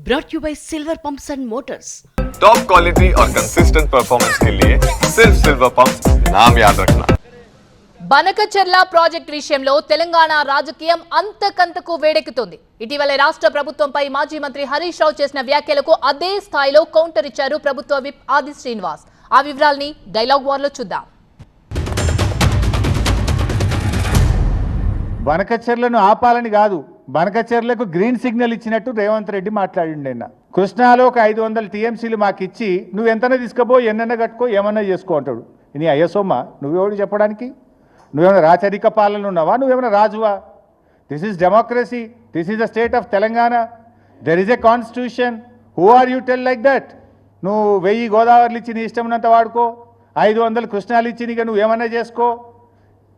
brought you by Silver Pumps and Motors. Top quality और consistent performance के लिए सिर्फ सिल्वर पंप्स नाम याद रखना. బనకచెర్ల ప్రాజెక్టు విషయంలో తెలంగాణ రాజకీయం అంతకంతకు వేడెక్కుతోంది. ఇటీవల రాష్ట్ర ప్రభుత్వంపై మాజీ మంత్రి హరీష్ రావు చేసిన వ్యాఖ్యలకు అదే స్థాయిలో కౌంటర్ ఇచ్చారు ప్రభుత్వ విప్ ఆది శ్రీనివాస్. ఆ వివరాల్ని డైలాగ్ వార్లో చూద్దాం. బనకచెర్లను ఆపాలని కాదు, బనకచెర్లకు గ్రీన్ సిగ్నల్ ఇచ్చినట్టు రేవంత్ రెడ్డి మాట్లాడిండు. నిన్న కృష్ణాలో ఒక 500 టీఎంసీలు మాకు ఇచ్చి నువ్వు ఎంతనే తీసుకుపో, ఎన్నైనా కట్టుకో, ఏమన్నా చేసుకో అంటాడు. నీ అయ్యసోమ్మ నువ్వెవడు చెప్పడానికి? నువ్వేమైనా రాచరిక పాలన ఉన్నావా? నువ్వేమైనా రాజువా? This is democracy, this is the state of Telangana, there is a constitution. Who are you tell like that? నువ్వు 1000 గోదావరిలు ఇచ్చి నీ ఇష్టం ఉన్నంత వాడుకో, 500 కృష్ణాలు ఇచ్చి నీకు నువ్వేమన్నా చేసుకో.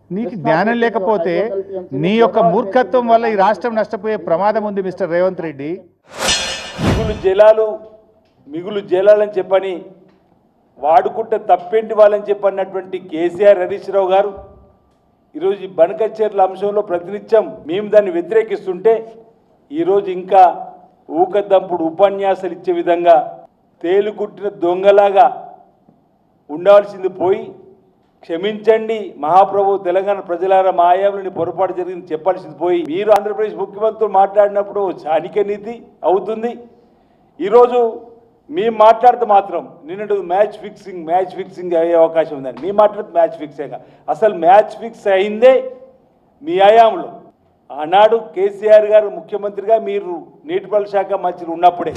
నీకు జ్ఞానం లేకపోతే నీ యొక్క మూర్ఖత్వం వల్ల ఈ రాష్ట్రం నష్టపోయే ప్రమాదం ఉంది మిస్టర్ రేవంత్ రెడ్డి. మిగులు జలాలని చెప్పని వాడుకుంటే తప్పేంటి వాళ్ళని చెప్పన్నటువంటి కేసీఆర్ హరీష్ రావు గారు ఈరోజు ఈ బనకచెర్ల అంశంలో ప్రతినిత్యం మేము దాన్ని వ్యతిరేకిస్తుంటే ఈరోజు ఇంకా ఊకదంపుడు ఉపన్యాసాలు ఇచ్చే విధంగా తేలుకుట్టిన దొంగలాగా ఉండాల్సింది పోయి, క్షమించండి మహాప్రభు తెలంగాణ ప్రజలారా మా ఆయంలోని పొరపాటు జరిగింది చెప్పాల్సింది పోయి, మీరు ఆంధ్రప్రదేశ్ ముఖ్యమంత్రితో మాట్లాడినప్పుడు చాణిక్య నీతి అవుతుంది. ఈరోజు మేము మాట్లాడితే మాత్రం నిన్నటి మ్యాచ్ ఫిక్సింగ్ అయ్యే అవకాశం ఉందని మేము మాట్లాడితే మ్యాచ్ ఫిక్సేగా. అసలు మ్యాచ్ ఫిక్స్ అయిందే మీ ఆయాంలో. ఆనాడు కేసీఆర్ గారు ముఖ్యమంత్రిగా, మీరు నీటిపారుదల శాఖ మంత్రి ఉన్నప్పుడే